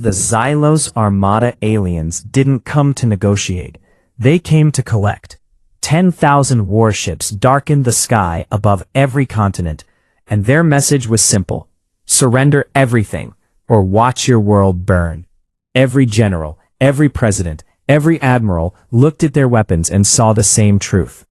The Xylos Armada aliens didn't come to negotiate. They came to collect. 10,000 warships darkened the sky above every continent, and their message was simple: surrender everything, or watch your world burn. Every general, every president, every admiral looked at their weapons and saw the same truth.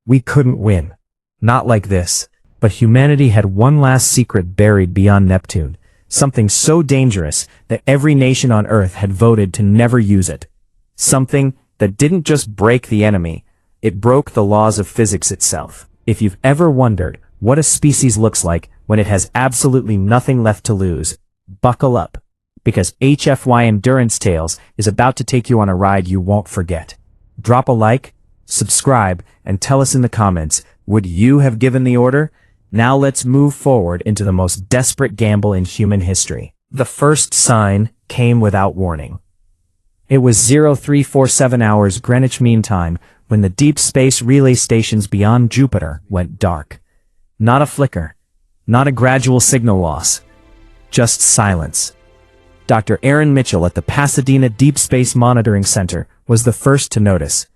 We couldn't win. Not like this. But humanity had one last secret buried beyond Neptune, something so dangerous that every nation on Earth had voted to never use it. Something that didn't just break the enemy, it broke the laws of physics itself. If you've ever wondered what a species looks like when it has absolutely nothing left to lose, buckle up, because HFY Endurance Tales is about to take you on a ride you won't forget. Drop a like, subscribe, and tell us in the comments, would you have given the order? Now let's move forward into the most desperate gamble in human history. The first sign came without warning. It was 0347 hours Greenwich Mean Time when the deep space relay stations beyond Jupiter went dark. Not a flicker, not a gradual signal loss, just silence. Dr. Aaron Mitchell at the Pasadena Deep Space Monitoring Center was the first to notice,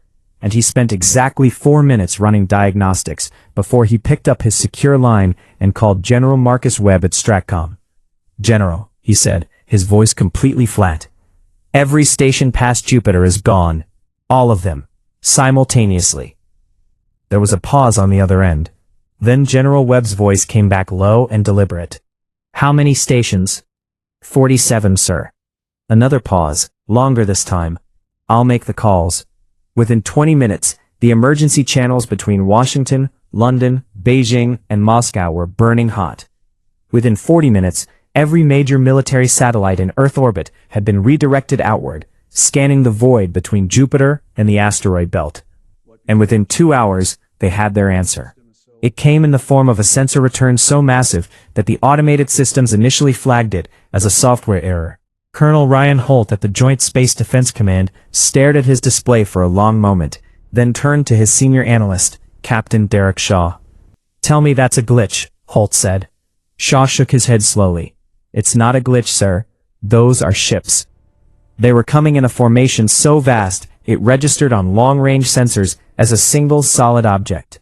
and he spent exactly 4 minutes running diagnostics before he picked up his secure line and called General Marcus Webb at Stratcom. "General," he said, his voice completely flat. "Every station past Jupiter is gone. All of them. Simultaneously." There was a pause on the other end. Then General Webb's voice came back low and deliberate. "How many stations?" 47, sir." Another pause, longer this time. "I'll make the calls." Within 20 minutes, the emergency channels between Washington, London, Beijing, and Moscow were burning hot. Within 40 minutes, every major military satellite in Earth orbit had been redirected outward, scanning the void between Jupiter and the asteroid belt. And within 2 hours, they had their answer. It came in the form of a sensor return so massive that the automated systems initially flagged it as a software error. Colonel Ryan Holt at the Joint Space Defense Command stared at his display for a long moment, then turned to his senior analyst, Captain Derek Shaw. "Tell me that's a glitch," Holt said. Shaw shook his head slowly. "It's not a glitch, sir. Those are ships." They were coming in a formation so vast, it registered on long-range sensors as a single solid object.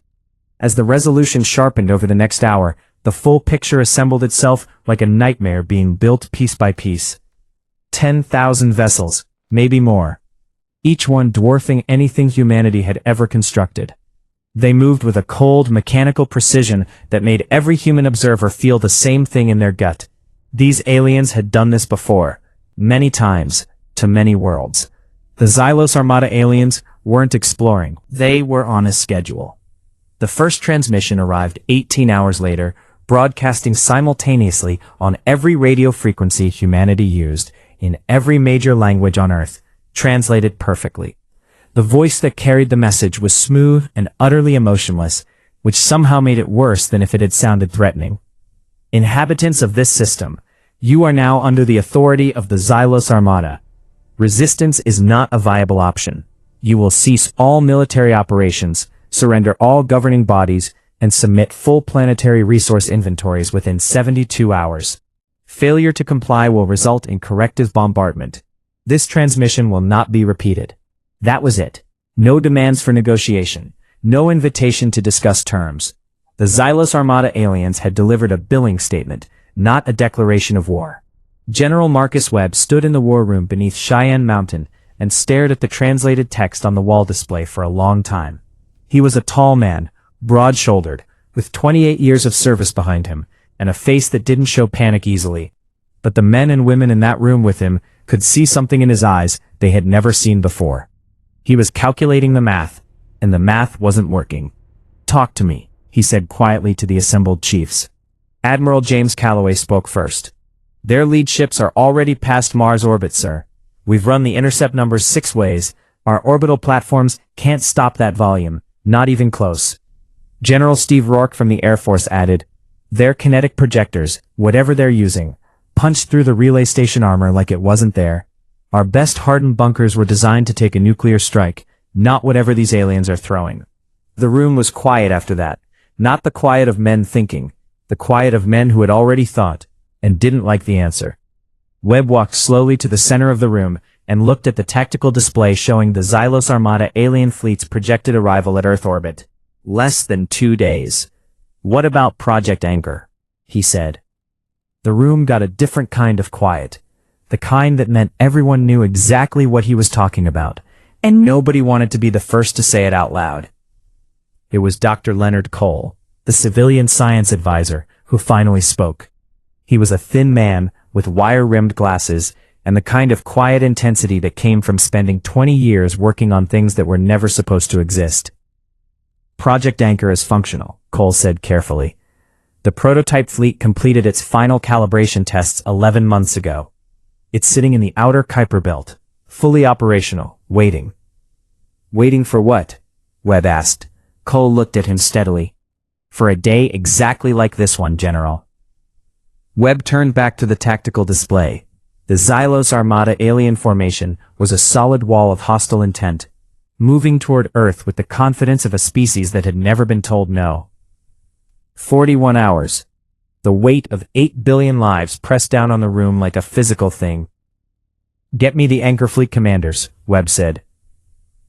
As the resolution sharpened over the next hour, the full picture assembled itself like a nightmare being built piece by piece. 10,000 vessels, maybe more. Each one dwarfing anything humanity had ever constructed. They moved with a cold, mechanical precision that made every human observer feel the same thing in their gut. These aliens had done this before, many times, to many worlds. The Xylos Armada aliens weren't exploring, they were on a schedule. The first transmission arrived 18 hours later, broadcasting simultaneously on every radio frequency humanity used, in every major language on Earth, translated perfectly. The voice that carried the message was smooth and utterly emotionless, which somehow made it worse than if it had sounded threatening. "Inhabitants of this system, you are now under the authority of the Xylos Armada. Resistance is not a viable option. You will cease all military operations, surrender all governing bodies, and submit full planetary resource inventories within 72 hours. Failure to comply will result in corrective bombardment. This transmission will not be repeated." That was it. No demands for negotiation. No invitation to discuss terms. The Xylos Armada aliens had delivered a billing statement, not a declaration of war. General Marcus Webb stood in the war room beneath Cheyenne Mountain and stared at the translated text on the wall display for a long time. He was a tall man, broad-shouldered, with 28 years of service behind him, and a face that didn't show panic easily. But the men and women in that room with him could see something in his eyes they had never seen before. He was calculating the math, and the math wasn't working. "Talk to me," he said quietly to the assembled chiefs. Admiral James Calloway spoke first. "Their lead ships are already past Mars orbit, sir. We've run the intercept numbers 6 ways. Our orbital platforms can't stop that volume, not even close." General Steve Rourke from the Air Force added, "Their kinetic projectors, whatever they're using, punched through the relay station armor like it wasn't there. Our best hardened bunkers were designed to take a nuclear strike, not whatever these aliens are throwing." The room was quiet after that, not the quiet of men thinking, the quiet of men who had already thought, and didn't like the answer. Webb walked slowly to the center of the room and looked at the tactical display showing the Xylos Armada alien fleet's projected arrival at Earth orbit. Less than 2 days. What about Project Anchor? He said. The room got a different kind of quiet. The kind that meant everyone knew exactly what he was talking about, and nobody wanted to be the first to say it out loud. It was Dr. Leonard Cole, the civilian science advisor, who finally spoke. He was a thin man with wire-rimmed glasses and the kind of quiet intensity that came from spending 20 years working on things that were never supposed to exist. Project Anchor is functional, Cole said carefully. The prototype fleet completed its final calibration tests 11 months ago. It's sitting in the outer Kuiper belt, fully operational, waiting. Waiting for what? Webb asked. Cole looked at him steadily. For a day exactly like this one, General. Webb turned back to the tactical display. The Xylos Armada alien formation was a solid wall of hostile intent, moving toward Earth with the confidence of a species that had never been told no. 41 hours. The weight of 8 billion lives pressed down on the room like a physical thing. Get me the Anchor Fleet commanders, Webb said.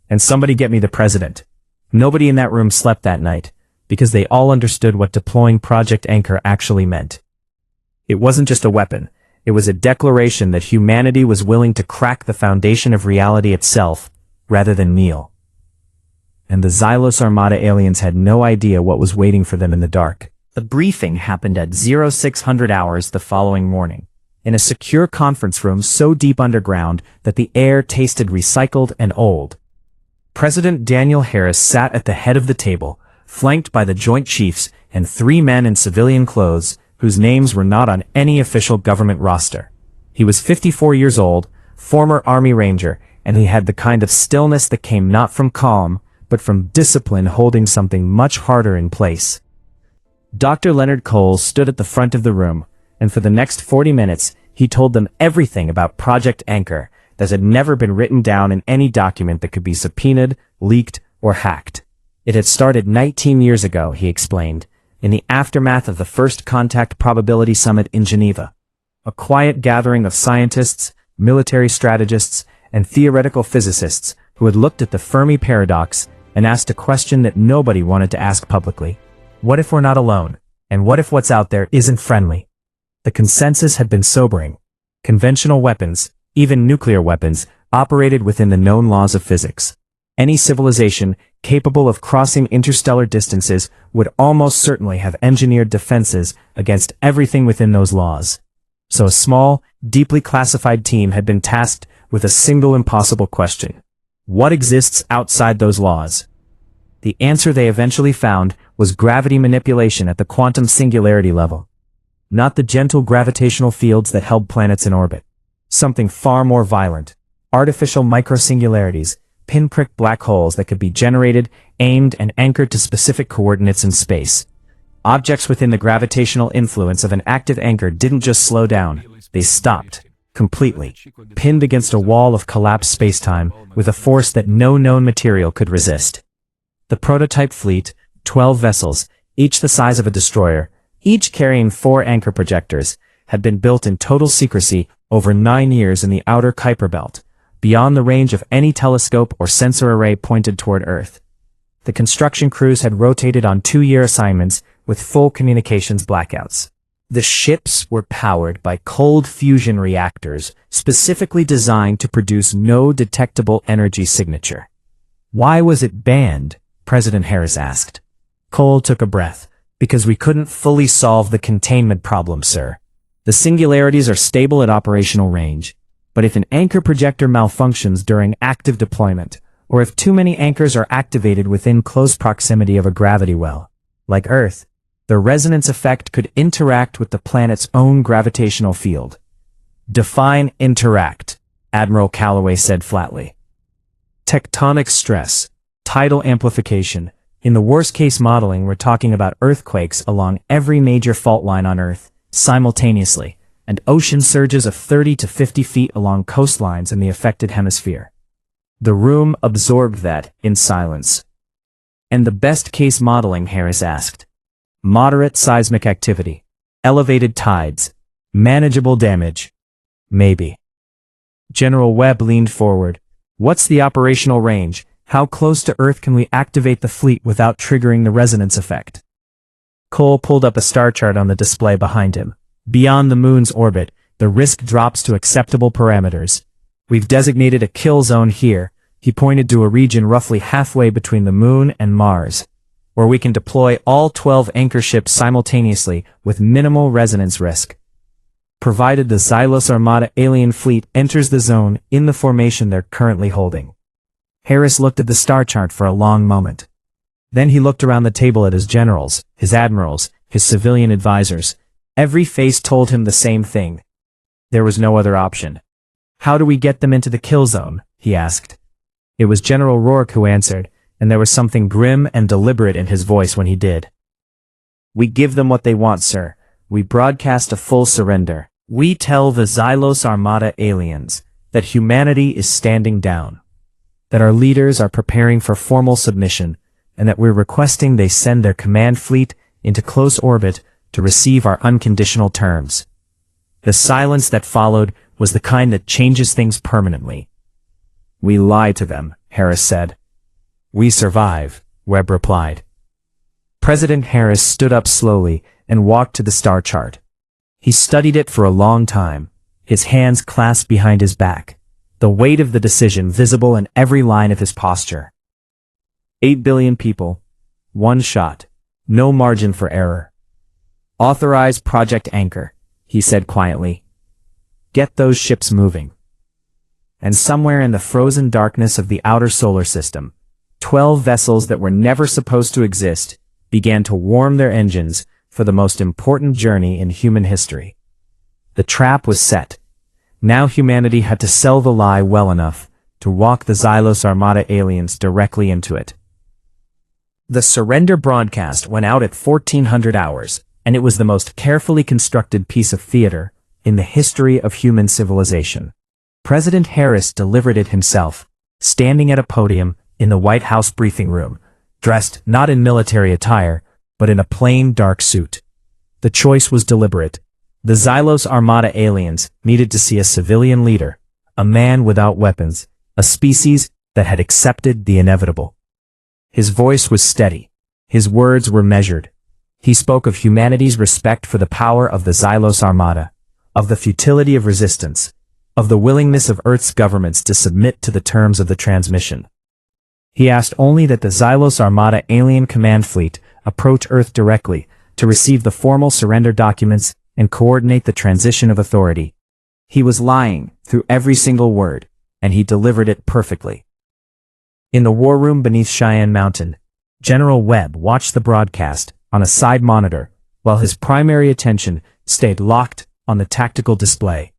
And somebody get me the president. Nobody in that room slept that night, because they all understood what deploying Project Anchor actually meant. It wasn't just a weapon, it was a declaration that humanity was willing to crack the foundation of reality itself, rather than kneel. And the Xylos Armada aliens had no idea what was waiting for them in the dark. The briefing happened at 0600 hours the following morning, in a secure conference room so deep underground that the air tasted recycled and old. President Daniel Harris sat at the head of the table, flanked by the Joint Chiefs and 3 men in civilian clothes whose names were not on any official government roster. He was 54 years old, former Army Ranger, and he had the kind of stillness that came not from calm, but from discipline holding something much harder in place. Dr. Leonard Cole stood at the front of the room, and for the next 40 minutes, he told them everything about Project Anchor that had never been written down in any document that could be subpoenaed, leaked, or hacked. It had started 19 years ago, he explained, in the aftermath of the First Contact Probability Summit in Geneva. A quiet gathering of scientists, military strategists, and theoretical physicists who had looked at the Fermi paradox and asked a question that nobody wanted to ask publicly. What if we're not alone? And what if what's out there isn't friendly? The consensus had been sobering. Conventional weapons, even nuclear weapons, operated within the known laws of physics. Any civilization capable of crossing interstellar distances would almost certainly have engineered defenses against everything within those laws. So a small, deeply classified team had been tasked with a single impossible question. What exists outside those laws? The answer they eventually found was gravity manipulation at the quantum singularity level. Not the gentle gravitational fields that held planets in orbit. Something far more violent. Artificial microsingularities, pinprick black holes that could be generated, aimed, and anchored to specific coordinates in space. Objects within the gravitational influence of an active anchor didn't just slow down, they stopped. Completely. Pinned against a wall of collapsed spacetime with a force that no known material could resist. The prototype fleet, 12 vessels, each the size of a destroyer, each carrying 4 anchor projectors, had been built in total secrecy over 9 years in the outer Kuiper belt, beyond the range of any telescope or sensor array pointed toward Earth. The construction crews had rotated on 2-year assignments with full communications blackouts. The ships were powered by cold fusion reactors specifically designed to produce no detectable energy signature. Why was it banned? President Harris asked. Cole took a breath. Because we couldn't fully solve the containment problem, sir. The singularities are stable at operational range, but if an anchor projector malfunctions during active deployment, or if too many anchors are activated within close proximity of a gravity well, like Earth, the resonance effect could interact with the planet's own gravitational field. Define interact, Admiral Calloway said flatly. Tectonic stress, tidal amplification. In the worst-case modeling, we're talking about earthquakes along every major fault line on Earth, simultaneously, and ocean surges of 30 to 50 feet along coastlines in the affected hemisphere. The room absorbed that in silence. And the best-case modeling, Harris asked. Moderate seismic activity, elevated tides, manageable damage. Maybe. General Webb leaned forward. What's the operational range? How close to Earth can we activate the fleet without triggering the resonance effect? Cole pulled up a star chart on the display behind him. Beyond the moon's orbit, the risk drops to acceptable parameters. We've designated a kill zone here. He pointed to a region roughly halfway between the moon and Mars, where we can deploy all 12 anchor ships simultaneously with minimal resonance risk. Provided the Xylos Armada alien fleet enters the zone in the formation they're currently holding. Harris looked at the star chart for a long moment. Then he looked around the table at his generals, his admirals, his civilian advisors. Every face told him the same thing. There was no other option. How do we get them into the kill zone? He asked. It was General Rourke who answered, and there was something grim and deliberate in his voice when he did. We give them what they want, sir. We broadcast a full surrender. We tell the Xylos Armada aliens that humanity is standing down, that our leaders are preparing for formal submission, and that we're requesting they send their command fleet into close orbit to receive our unconditional terms. The silence that followed was the kind that changes things permanently. We lie to them, Harris said. We survive, Webb replied. President Harris stood up slowly and walked to the star chart. He studied it for a long time, his hands clasped behind his back, the weight of the decision visible in every line of his posture. 8 billion people, one shot, no margin for error. Authorize Project Anchor, he said quietly. Get those ships moving. And somewhere in the frozen darkness of the outer solar system, 12 vessels that were never supposed to exist began to warm their engines for the most important journey in human history. The trap was set. Now humanity had to sell the lie well enough to walk the Xylos Armada aliens directly into it. The surrender broadcast went out at 1400 hours, and it was the most carefully constructed piece of theater in the history of human civilization. President Harris delivered it himself, standing at a podium in the White House briefing room, dressed not in military attire, but in a plain dark suit. The choice was deliberate. The Xylos Armada aliens needed to see a civilian leader, a man without weapons, a species that had accepted the inevitable. His voice was steady. His words were measured. He spoke of humanity's respect for the power of the Xylos Armada, of the futility of resistance, of the willingness of Earth's governments to submit to the terms of the transmission. He asked only that the Xylos Armada alien command fleet approach Earth directly to receive the formal surrender documents and coordinate the transition of authority. He was lying through every single word, and he delivered it perfectly. In the war room beneath Cheyenne Mountain, General Webb watched the broadcast on a side monitor, while his primary attention stayed locked on the tactical display.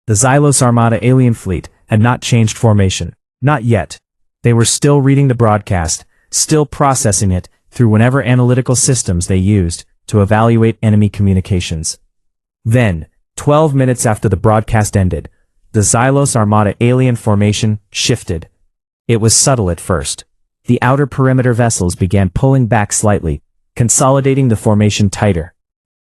The Xylos Armada alien fleet had not changed formation. Not yet. They were still reading the broadcast, still processing it through whatever analytical systems they used to evaluate enemy communications. Then, 12 minutes after the broadcast ended, the Xylos Armada alien formation shifted. It was subtle at first. The outer perimeter vessels began pulling back slightly, consolidating the formation tighter.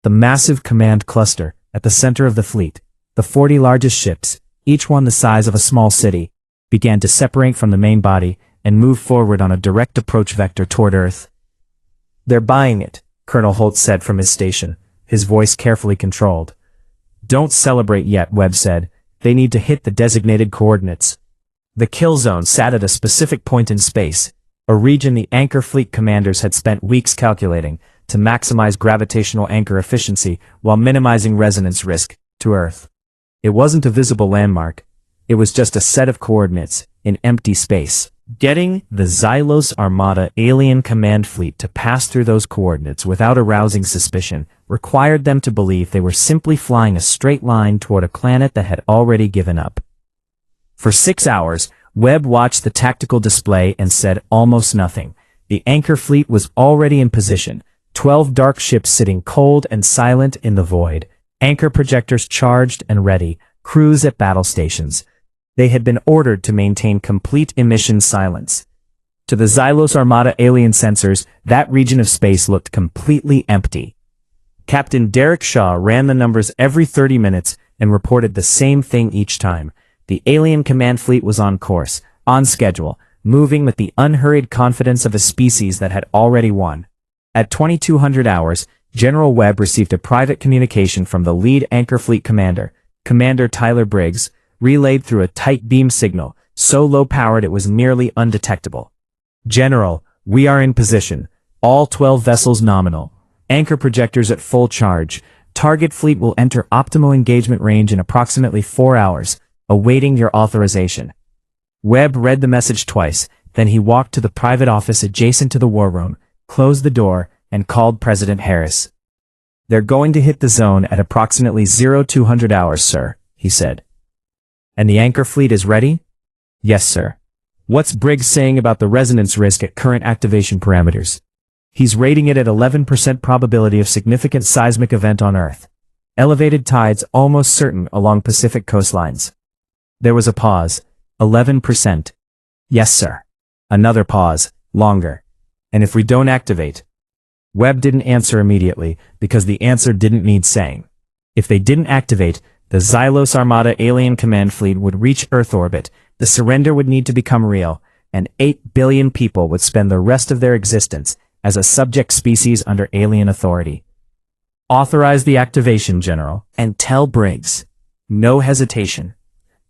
The massive command cluster at the center of the fleet, the 40 largest ships, each one the size of a small city, began to separate from the main body and move forward on a direct approach vector toward Earth. They're buying it, Colonel Holt said from his station, his voice carefully controlled. Don't celebrate yet, Webb said. They need to hit the designated coordinates. The kill zone sat at a specific point in space, a region the anchor fleet commanders had spent weeks calculating to maximize gravitational anchor efficiency while minimizing resonance risk to Earth. It wasn't a visible landmark. It was just a set of coordinates in empty space. Getting the Xylos Armada alien command fleet to pass through those coordinates without arousing suspicion required them to believe they were simply flying a straight line toward a planet that had already given up. For 6 hours, Webb watched the tactical display and said almost nothing. The anchor fleet was already in position, 12 dark ships sitting cold and silent in the void, anchor projectors charged and ready, crews at battle stations. They had been ordered to maintain complete emission silence. To the Xylos Armada alien sensors, that region of space looked completely empty. Captain Derek Shaw ran the numbers every 30 minutes and reported the same thing each time. The alien command fleet was on course, on schedule, moving with the unhurried confidence of a species that had already won. At 2200 hours, General Webb received a private communication from the lead anchor fleet commander, Commander Tyler Briggs, relayed through a tight beam signal, so low-powered it was nearly undetectable. General, we are in position. All 12 vessels nominal. Anchor projectors at full charge. Target fleet will enter optimal engagement range in approximately 4 hours, awaiting your authorization. Webb read the message twice, then he walked to the private office adjacent to the war room, closed the door, and called President Harris. They're going to hit the zone at approximately 0200 hours, sir, he said. And the anchor fleet is ready? Yes, sir. What's Briggs saying about the resonance risk at current activation parameters? He's rating it at 11% probability of significant seismic event on Earth. Elevated tides almost certain along Pacific coastlines. There was a pause. 11%. Yes, sir. Another pause. Longer. And if we don't activate? Webb didn't answer immediately, because the answer didn't need saying. If they didn't activate, the Xylos Armada alien command fleet would reach Earth orbit, the surrender would need to become real, and 8 billion people would spend the rest of their existence as a subject species under alien authority. Authorize the activation, General, and tell Briggs. No hesitation.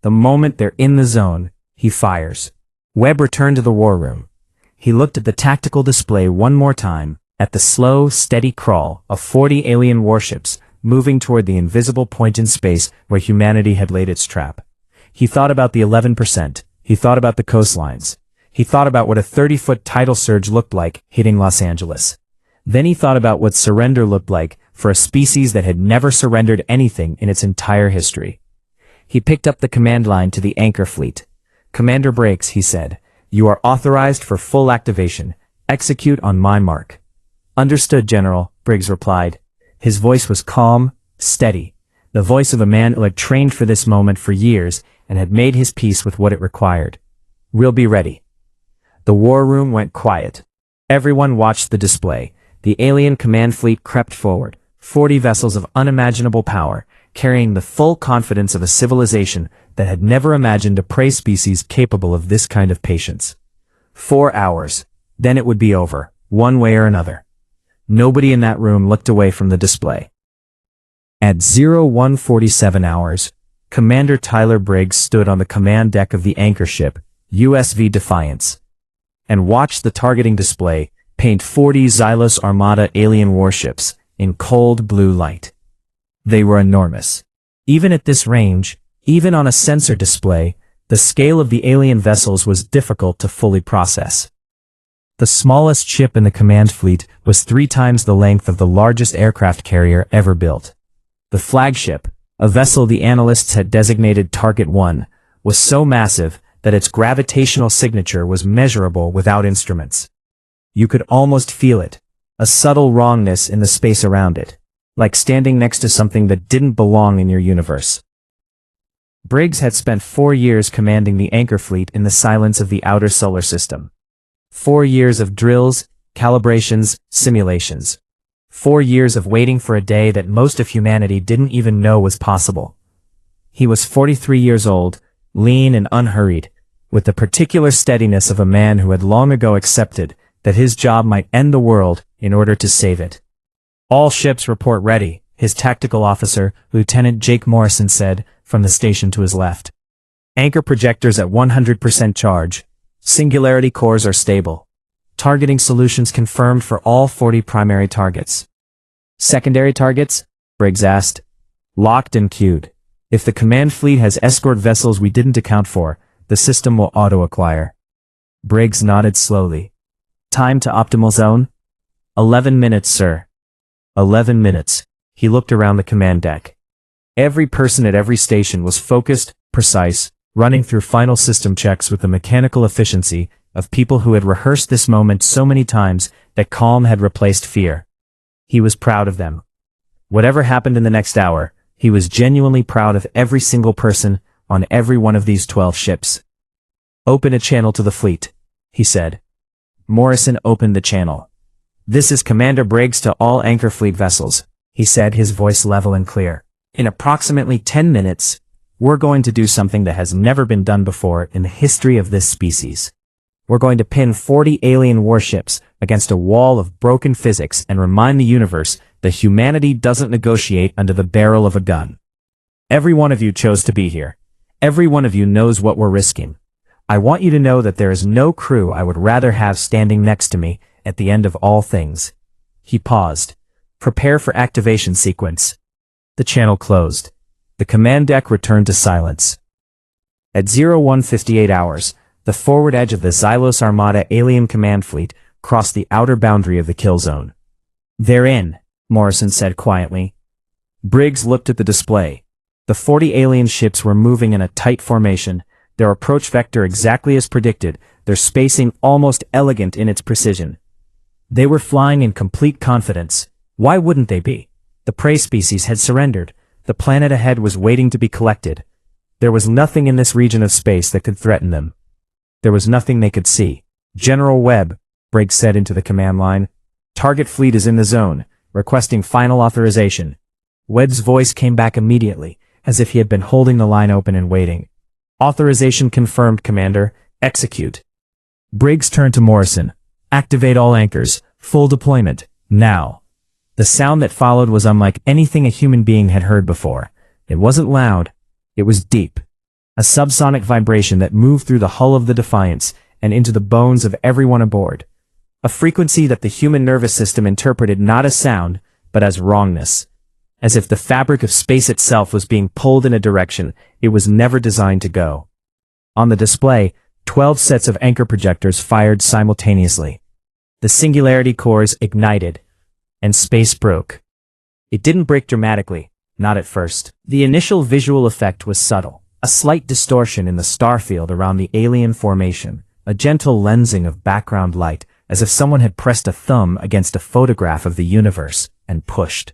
The moment they're in the zone, he fires. Webb returned to the war room. He looked at the tactical display one more time, at the slow, steady crawl of 40 alien warships moving toward the invisible point in space where humanity had laid its trap. He thought about the 11%. He thought about the coastlines. He thought about what a 30-foot tidal surge looked like hitting Los Angeles. Then he thought about what surrender looked like for a species that had never surrendered anything in its entire history. He picked up the command line to the anchor fleet. Commander Briggs, he said, you are authorized for full activation. Execute on my mark. Understood, General, Briggs replied. His voice was calm, steady, the voice of a man who had trained for this moment for years and had made his peace with what it required. We'll be ready. The war room went quiet. Everyone watched the display. The alien command fleet crept forward, 40 vessels of unimaginable power, carrying the full confidence of a civilization that had never imagined a prey species capable of this kind of patience. 4 hours. Then it would be over, one way or another. Nobody in that room looked away from the display. At 0147 hours, Commander Tyler Briggs stood on the command deck of the anchor ship, USV Defiance, and watched the targeting display paint 40 Xylos Armada alien warships in cold blue light. They were enormous. Even at this range, even on a sensor display, the scale of the alien vessels was difficult to fully process. The smallest ship in the command fleet was 3 times the length of the largest aircraft carrier ever built. The flagship, a vessel the analysts had designated Target 1, was so massive that its gravitational signature was measurable without instruments. You could almost feel it, a subtle wrongness in the space around it, like standing next to something that didn't belong in your universe. Briggs had spent 4 years commanding the anchor fleet in the silence of the outer solar system. 4 years of drills, calibrations, simulations. 4 years of waiting for a day that most of humanity didn't even know was possible. He was 43 years old, lean and unhurried, with the particular steadiness of a man who had long ago accepted that his job might end the world in order to save it. All ships report ready, his tactical officer, Lieutenant Jake Morrison, said from the station to his left. Anchor projectors at 100% charge. Singularity cores are stable. Targeting solutions confirmed for all 40 primary targets. Secondary targets? Briggs asked. Locked and queued. If the command fleet has escort vessels we didn't account for, the system will auto-acquire. Briggs nodded slowly. Time to optimal zone? 11 minutes, sir. 11 minutes. He looked around the command deck. Every person at every station was focused, precise, running through final system checks with the mechanical efficiency of people who had rehearsed this moment so many times that calm had replaced fear. He was proud of them. Whatever happened in the next hour, he was genuinely proud of every single person on every one of these 12 ships. Open a channel to the fleet, he said. Morrison opened the channel. This is Commander Briggs to all anchor fleet vessels, he said, his voice level and clear. In approximately 10 minutes, we're going to do something that has never been done before in the history of this species. We're going to pin 40 alien warships against a wall of broken physics and remind the universe that humanity doesn't negotiate under the barrel of a gun. Every one of you chose to be here. Every one of you knows what we're risking. I want you to know that there is no crew I would rather have standing next to me at the end of all things. He paused. Prepare for activation sequence. The channel closed. The command deck returned to silence. At 01:58 hours, the forward edge of the Xylos Armada alien command fleet crossed the outer boundary of the kill zone. "They're in," Morrison said quietly. Briggs looked at the display. The 40 alien ships were moving in a tight formation, their approach vector exactly as predicted, their spacing almost elegant in its precision. They were flying in complete confidence. Why wouldn't they be? The prey species had surrendered. The planet ahead was waiting to be collected. There was nothing in this region of space that could threaten them. There was nothing they could see. "General Webb," Briggs said into the command line. "Target fleet is in the zone, requesting final authorization." Webb's voice came back immediately, as if he had been holding the line open and waiting. "Authorization confirmed, Commander. Execute." Briggs turned to Morrison. "Activate all anchors. Full deployment. Now." The sound that followed was unlike anything a human being had heard before. It wasn't loud. It was deep. A subsonic vibration that moved through the hull of the Defiance and into the bones of everyone aboard. A frequency that the human nervous system interpreted not as sound, but as wrongness. As if the fabric of space itself was being pulled in a direction it was never designed to go. On the display, 12 sets of anchor projectors fired simultaneously. The singularity cores ignited, and space broke. It didn't break dramatically, not at first. The initial visual effect was subtle, a slight distortion in the star field around the alien formation, a gentle lensing of background light, as if someone had pressed a thumb against a photograph of the universe and pushed.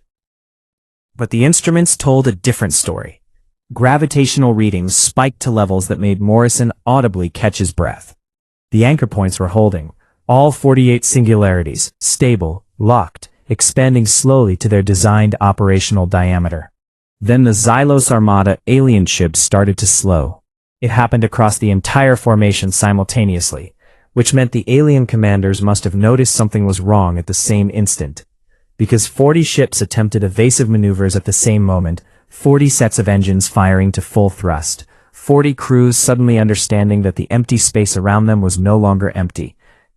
But the instruments told a different story. Gravitational readings spiked to levels that made Morrison audibly catch his breath. The anchor points were holding, all 48 singularities, stable, locked, expanding slowly to their designed operational diameter. Then the Xylos Armada alien ships started to slow. It happened across the entire formation simultaneously, which meant the alien commanders must have noticed something was wrong at the same instant. Because 40 ships attempted evasive maneuvers at the same moment, 40 sets of engines firing to full thrust, 40 crews suddenly understanding that the empty space around them was no longer empty.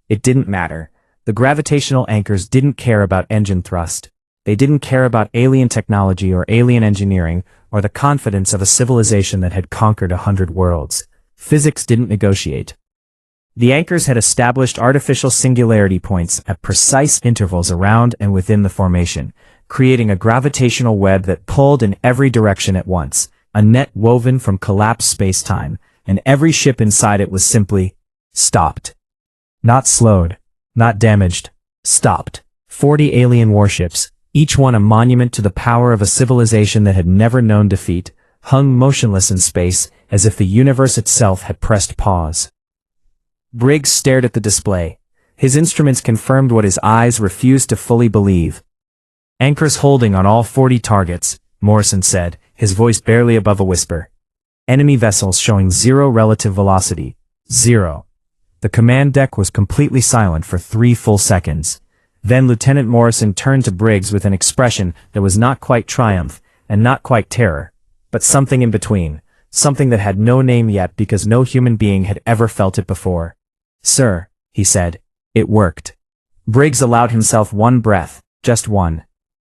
It didn't matter. The gravitational anchors didn't care about engine thrust. They didn't care about alien technology or alien engineering, or the confidence of a civilization that had conquered 100 worlds. Physics didn't negotiate. The anchors had established artificial singularity points at precise intervals around and within the formation, creating a gravitational web that pulled in every direction at once, a net woven from collapsed space-time, and every ship inside it was simply stopped. Not slowed, not damaged, stopped. 40 alien warships, each one a monument to the power of a civilization that had never known defeat, hung motionless in space as if the universe itself had pressed pause. Briggs stared at the display. His instruments confirmed what his eyes refused to fully believe. "Anchors holding on all 40 targets," Morrison said, his voice barely above a whisper. "Enemy vessels showing 0 relative velocity. 0. The command deck was completely silent for 3 full seconds. Then Lieutenant Morrison turned to Briggs with an expression that was not quite triumph, and not quite terror, but something in between, something that had no name yet because no human being had ever felt it before. "Sir," he said, "it worked." Briggs allowed himself one breath, just one.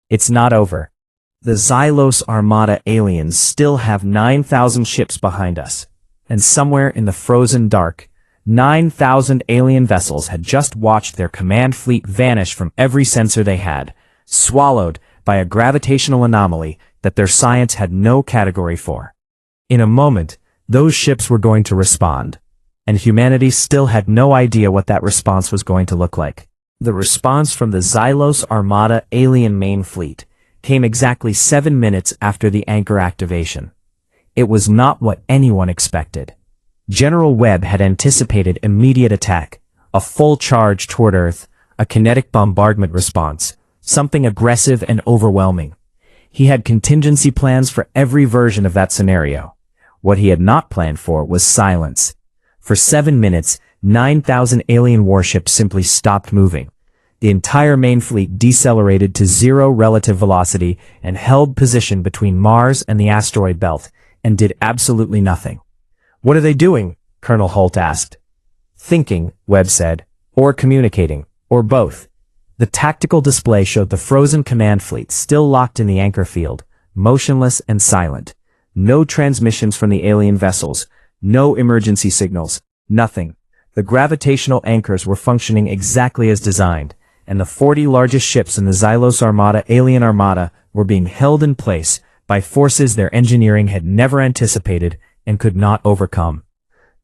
"It's not over. The Xylos Armada aliens still have 9,000 ships behind us, and somewhere in the frozen dark, 9,000 alien vessels had just watched their command fleet vanish from every sensor they had, swallowed by a gravitational anomaly that their science had no category for. In a moment, those ships were going to respond, and humanity still had no idea what that response was going to look like. The response from the Xylos Armada alien main fleet came exactly 7 minutes after the anchor activation. It was not what anyone expected. General Webb had anticipated immediate attack, a full charge toward Earth, a kinetic bombardment response, something aggressive and overwhelming. He had contingency plans for every version of that scenario. What he had not planned for was silence. For 7 minutes, 9,000 alien warships simply stopped moving. The entire main fleet decelerated to 0 relative velocity and held position between Mars and the asteroid belt, and did absolutely nothing. "What are they doing?" Colonel Holt asked. "Thinking," Webb said, "or communicating, or both." The tactical display showed the frozen command fleet still locked in the anchor field, motionless and silent. No transmissions from the alien vessels, no emergency signals, nothing. The gravitational anchors were functioning exactly as designed, and the 40 largest ships in the Xylos Armada alien armada were being held in place by forces their engineering had never anticipated and could not overcome.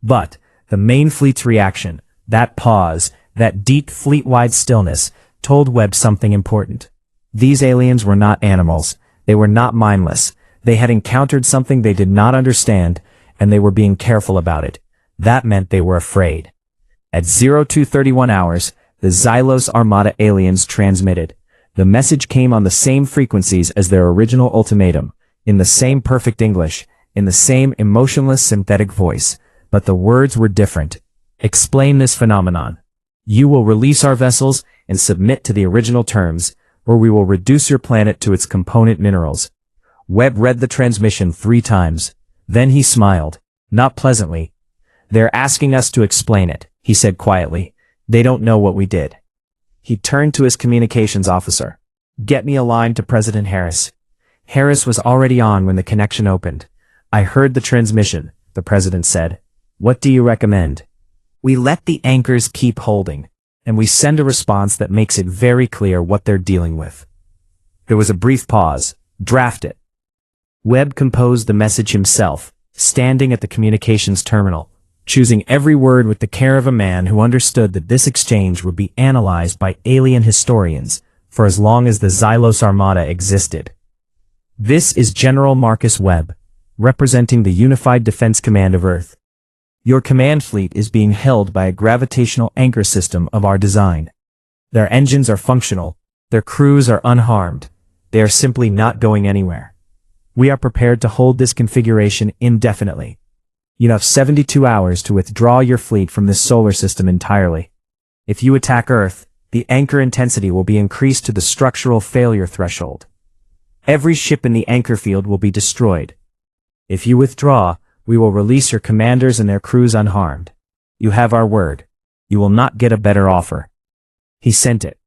But the main fleet's reaction, that pause, that deep fleet-wide stillness, told Webb something important. These aliens were not animals. They were not mindless. They had encountered something they did not understand, and they were being careful about it. That meant they were afraid. At 0231 hours, the Xylos Armada aliens transmitted. The message came on the same frequencies as their original ultimatum, in the same perfect English, in the same emotionless synthetic voice, but the words were different. "Explain this phenomenon. You will release our vessels and submit to the original terms, or we will reduce your planet to its component minerals." Webb read the transmission 3 times. Then he smiled, not pleasantly. "They're asking us to explain it," he said quietly. "They don't know what we did." He turned to his communications officer. "Get me a line to President Harris." Harris was already on when the connection opened. "I heard the transmission," the president said. "What do you recommend?" "We let the anchors keep holding, and we send a response that makes it very clear what they're dealing with." There was a brief pause. "Draft it." Webb composed the message himself, standing at the communications terminal, choosing every word with the care of a man who understood that this exchange would be analyzed by alien historians for as long as the Xylos Armada existed. "This is General Marcus Webb, representing the Unified Defense Command of Earth. Your command fleet is being held by a gravitational anchor system of our design. Their engines are functional, their crews are unharmed. They are simply not going anywhere. We are prepared to hold this configuration indefinitely. You have 72 hours to withdraw your fleet from this solar system entirely. If you attack Earth, the anchor intensity will be increased to the structural failure threshold. Every ship in the anchor field will be destroyed. If you withdraw, we will release your commanders and their crews unharmed. You have our word. You will not get a better offer." He sent it.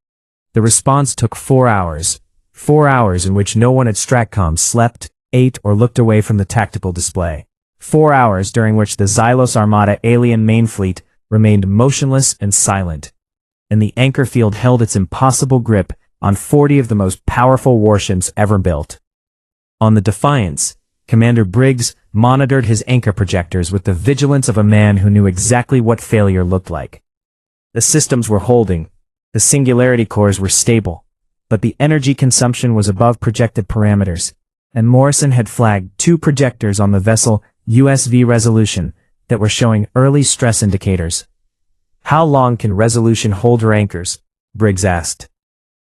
The response took 4 hours. 4 hours in which no one at Stratcom slept, ate, or looked away from the tactical display. 4 hours during which the Xylos Armada alien main fleet remained motionless and silent. And the anchor field held its impossible grip on 40 of the most powerful warships ever built. On the Defiance, Commander Briggs monitored his anchor projectors with the vigilance of a man who knew exactly what failure looked like. The systems were holding. The singularity cores were stable. But the energy consumption was above projected parameters, and Morrison had flagged 2 projectors on the vessel USV Resolution that were showing early stress indicators. "How long can Resolution hold her anchors?" Briggs asked.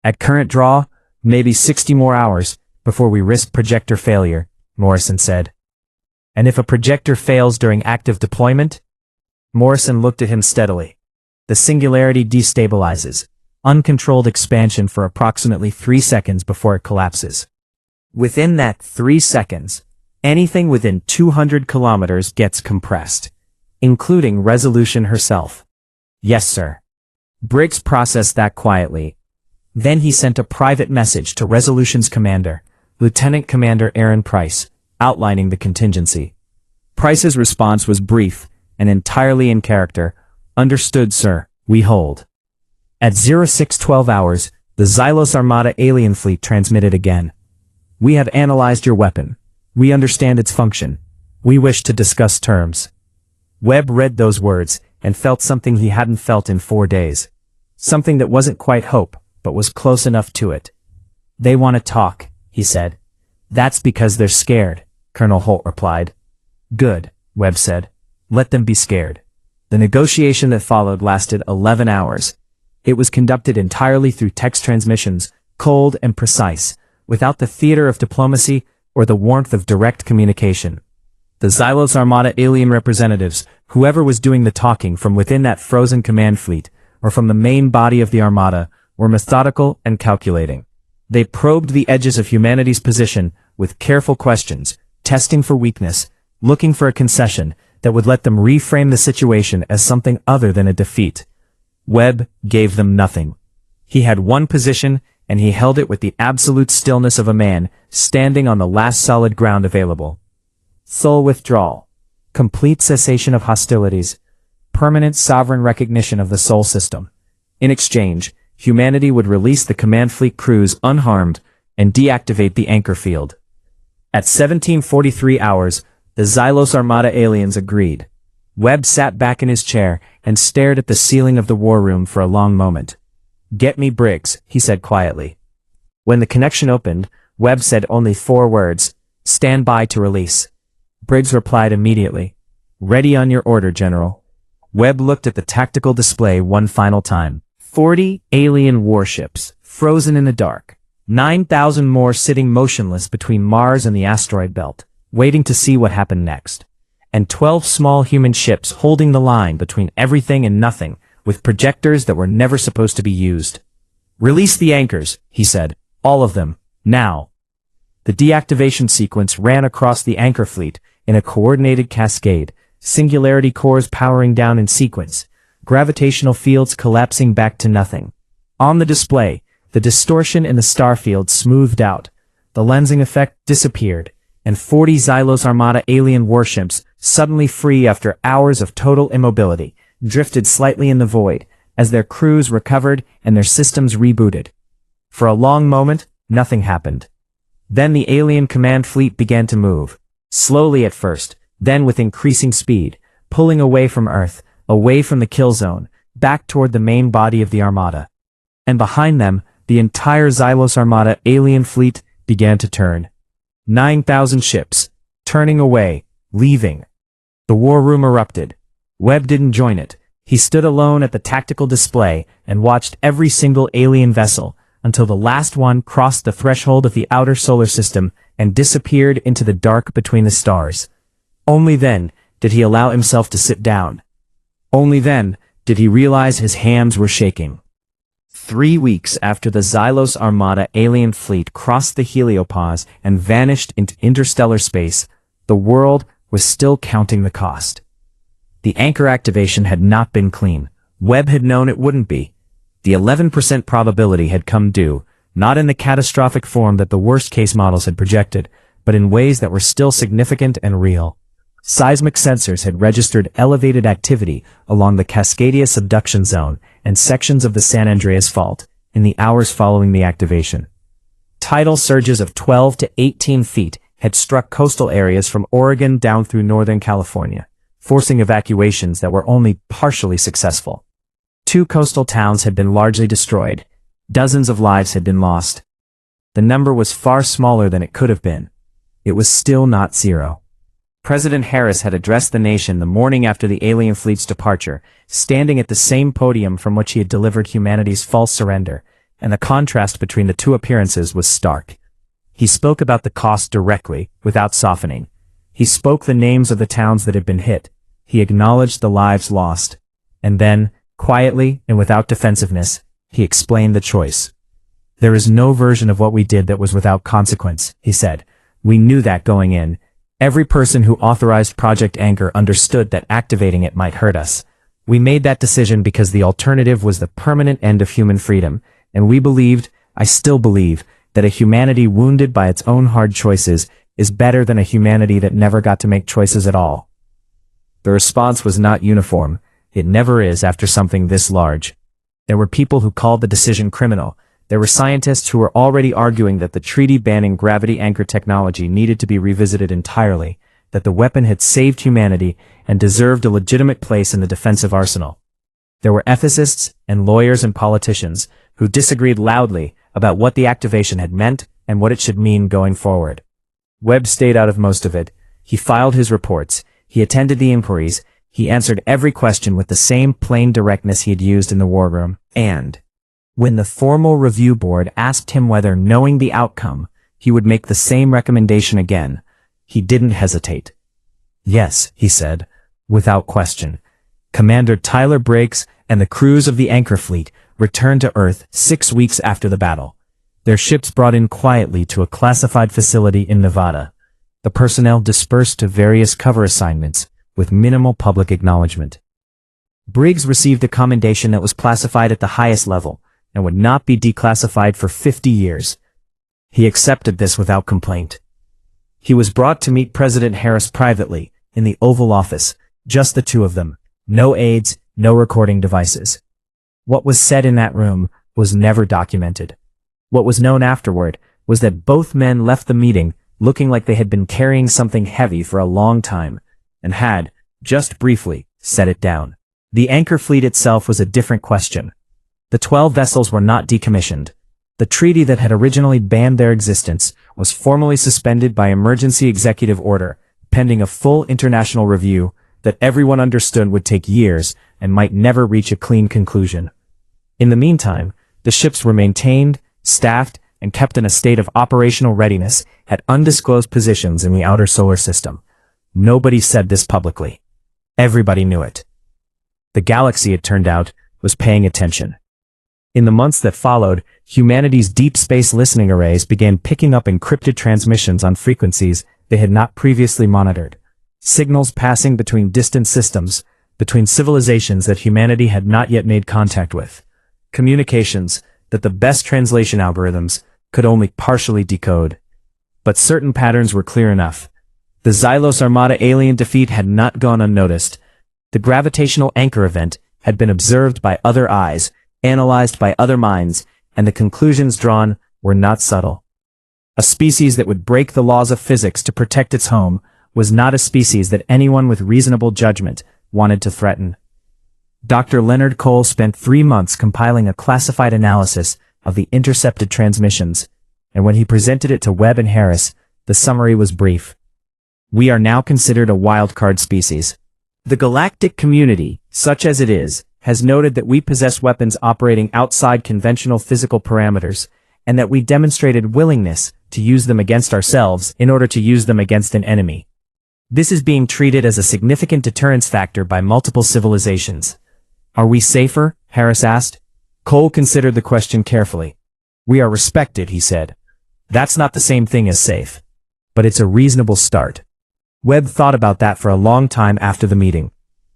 "At current draw, maybe 60 more hours before we risk projector failure," Morrison said. "And if a projector fails during active deployment?" Morrison looked at him steadily. "The singularity destabilizes. Uncontrolled expansion for approximately 3 seconds before it collapses. Within that 3 seconds, anything within 200 kilometers gets compressed, including Resolution herself." "Yes, sir." Briggs processed that quietly. Then he sent a private message to Resolution's commander, Lieutenant Commander Aaron Price, outlining the contingency. Price's response was brief and entirely in character. "Understood, sir. We hold." At 0612 hours, the Xylos Armada alien fleet transmitted again. "We have analyzed your weapon. We understand its function. We wish to discuss terms." Webb read those words and felt something he hadn't felt in 4 days. Something that wasn't quite hope, but was close enough to it. "They want to talk," he said. "That's because they're scared," Colonel Holt replied. "Good," Webb said. "Let them be scared." The negotiation that followed lasted 11 hours. It was conducted entirely through text transmissions, cold and precise, without the theater of diplomacy or the warmth of direct communication. The Xylos Armada alien representatives, whoever was doing the talking from within that frozen command fleet, or from the main body of the Armada, were methodical and calculating. They probed the edges of humanity's position with careful questions, testing for weakness, looking for a concession that would let them reframe the situation as something other than a defeat. Webb gave them nothing. He had one position, and he held it with the absolute stillness of a man standing on the last solid ground available. Soul withdrawal, complete cessation of hostilities, permanent sovereign recognition of the Sol system. In exchange, humanity would release the command fleet crews unharmed and deactivate the anchor field. At 1743 hours, the Xylos Armada aliens agreed. Webb sat back in his chair and stared at the ceiling of the war room for a long moment. "Get me Briggs," he said quietly. When the connection opened, Webb said only 4 words, "Stand by to release." Briggs replied immediately, "Ready on your order, General." Webb looked at the tactical display one final time. 40 alien warships, frozen in the dark. 9,000 more sitting motionless between Mars and the asteroid belt, waiting to see what happened next. And 12 small human ships holding the line between everything and nothing, with projectors that were never supposed to be used. "Release the anchors," he said. "All of them. Now." The deactivation sequence ran across the anchor fleet in a coordinated cascade, singularity cores powering down in sequence, gravitational fields collapsing back to nothing. On the display, the distortion in the star field smoothed out, the lensing effect disappeared, and 40 Xylos Armada alien warships, suddenly free after hours of total immobility, drifted slightly in the void, as their crews recovered and their systems rebooted. For a long moment, nothing happened. Then the alien command fleet began to move. Slowly at first, then with increasing speed, pulling away from Earth, away from the kill zone, back toward the main body of the Armada. And behind them, the entire Xylos Armada alien fleet began to turn. 9,000 ships, turning away, leaving. The war room erupted. Webb didn't join it. He stood alone at the tactical display and watched every single alien vessel until the last one crossed the threshold of the outer solar system and disappeared into the dark between the stars. Only then did he allow himself to sit down. Only then did he realize his hands were shaking. 3 weeks after the Xylos Armada alien fleet crossed the heliopause and vanished into interstellar space, the world was still counting the cost. The anchor activation had not been clean. Webb had known it wouldn't be. The 11% probability had come due, not in the catastrophic form that the worst-case models had projected, but in ways that were still significant and real. Seismic sensors had registered elevated activity along the Cascadia subduction zone and sections of the San Andreas Fault in the hours following the activation. Tidal surges of 12 to 18 feet had struck coastal areas from Oregon down through Northern California, forcing evacuations that were only partially successful. 2 coastal towns had been largely destroyed. Dozens of lives had been lost. The number was far smaller than it could have been. It was still not zero. President Harris had addressed the nation the morning after the alien fleet's departure, standing at the same podium from which he had delivered humanity's false surrender, and the contrast between the two appearances was stark. He spoke about the cost directly, without softening. He spoke the names of the towns that had been hit. He acknowledged the lives lost. And then, quietly and without defensiveness, he explained the choice. "There is no version of what we did that was without consequence," he said. "We knew that going in. Every person who authorized Project Anchor understood that activating it might hurt us. We made that decision because the alternative was the permanent end of human freedom, and we believed, I still believe, that a humanity wounded by its own hard choices is better than a humanity that never got to make choices at all." The response was not uniform. It never is after something this large. There were people who called the decision criminal. There were scientists who were already arguing that the treaty banning gravity anchor technology needed to be revisited entirely, that the weapon had saved humanity and deserved a legitimate place in the defensive arsenal. There were ethicists and lawyers and politicians who disagreed loudly about what the activation had meant and what it should mean going forward. Webb stayed out of most of it. He filed his reports. He attended the inquiries. He answered every question with the same plain directness he had used in the war room. And when the formal review board asked him whether, knowing the outcome, he would make the same recommendation again. He didn't hesitate. Yes, he said, without question. Commander Tyler Briggs and the crews of the Anchor Fleet returned to Earth 6 weeks after the battle. Their ships brought in quietly to a classified facility in Nevada. The personnel dispersed to various cover assignments with minimal public acknowledgement. Briggs received a commendation that was classified at the highest level and would not be declassified for 50 years. He accepted this without complaint. He was brought to meet President Harris privately in the Oval Office, just the two of them, no aides, no recording devices. What was said in that room was never documented. What was known afterward was that both men left the meeting looking like they had been carrying something heavy for a long time, and had, just briefly, set it down. The Anchor Fleet itself was a different question. The 12 vessels were not decommissioned. The treaty that had originally banned their existence was formally suspended by emergency executive order, pending a full international review that everyone understood would take years and might never reach a clean conclusion. In the meantime, the ships were maintained, staffed, and kept in a state of operational readiness at undisclosed positions in the outer solar system. Nobody said this publicly. Everybody knew it. The galaxy, it turned out, was paying attention. In the months that followed, humanity's deep space listening arrays began picking up encrypted transmissions on frequencies they had not previously monitored. Signals passing between distant systems, between civilizations that humanity had not yet made contact with. Communications that the best translation algorithms could only partially decode. But certain patterns were clear enough. The Xylos Armada alien defeat had not gone unnoticed. The gravitational anchor event had been observed by other eyes, analyzed by other minds, and the conclusions drawn were not subtle. A species that would break the laws of physics to protect its home was not a species that anyone with reasonable judgment wanted to threaten. Dr. Leonard Cole spent 3 months compiling a classified analysis of the intercepted transmissions, and when he presented it to Webb and Harris, the summary was brief. We are now considered a wildcard species. The galactic community, such as it is, has noted that we possess weapons operating outside conventional physical parameters, and that we demonstrated willingness to use them against ourselves in order to use them against an enemy. This is being treated as a significant deterrence factor by multiple civilizations. Are we safer? Harris asked. Cole considered the question carefully. We are respected, he said. That's not the same thing as safe. But it's a reasonable start. Webb thought about that for a long time after the meeting.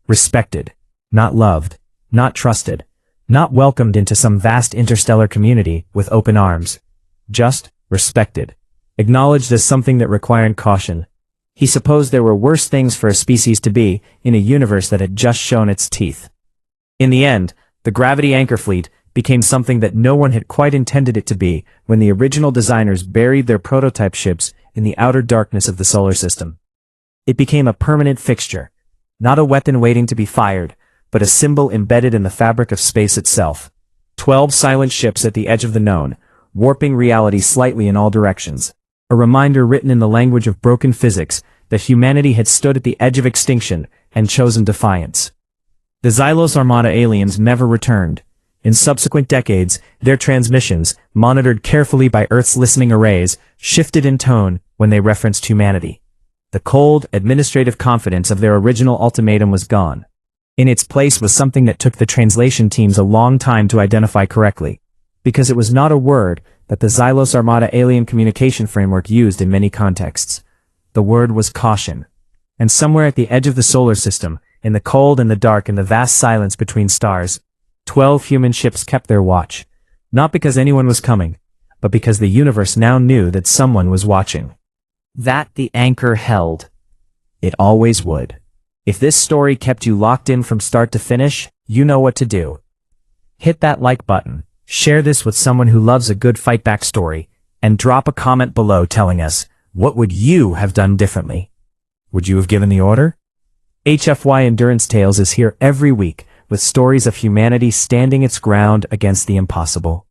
Respected. Not loved. Not trusted. Not welcomed into some vast interstellar community with open arms. Just respected. Acknowledged as something that required caution. He supposed there were worse things for a species to be in a universe that had just shown its teeth. In the end, the Gravity Anchor Fleet became something that no one had quite intended it to be when the original designers buried their prototype ships in the outer darkness of the solar system. It became a permanent fixture, not a weapon waiting to be fired, but a symbol embedded in the fabric of space itself. 12 silent ships at the edge of the known, warping reality slightly in all directions. A reminder written in the language of broken physics that humanity had stood at the edge of extinction and chosen defiance. The Xylos Armada aliens never returned. In subsequent decades, their transmissions, monitored carefully by Earth's listening arrays, shifted in tone when they referenced humanity. The cold, administrative confidence of their original ultimatum was gone. In its place was something that took the translation teams a long time to identify correctly, because it was not a word that the Xylos Armada alien communication framework used in many contexts. The word was caution. And somewhere at the edge of the solar system, in the cold and the dark and the vast silence between stars, 12 human ships kept their watch. Not because anyone was coming, but because the universe now knew that someone was watching. That the anchor held. It always would. If this story kept you locked in from start to finish, you know what to do. Hit that like button, share this with someone who loves a good fight back story, and drop a comment below telling us, what would you have done differently? Would you have given the order? HFY Endurance Tales is here every week with stories of humanity standing its ground against the impossible.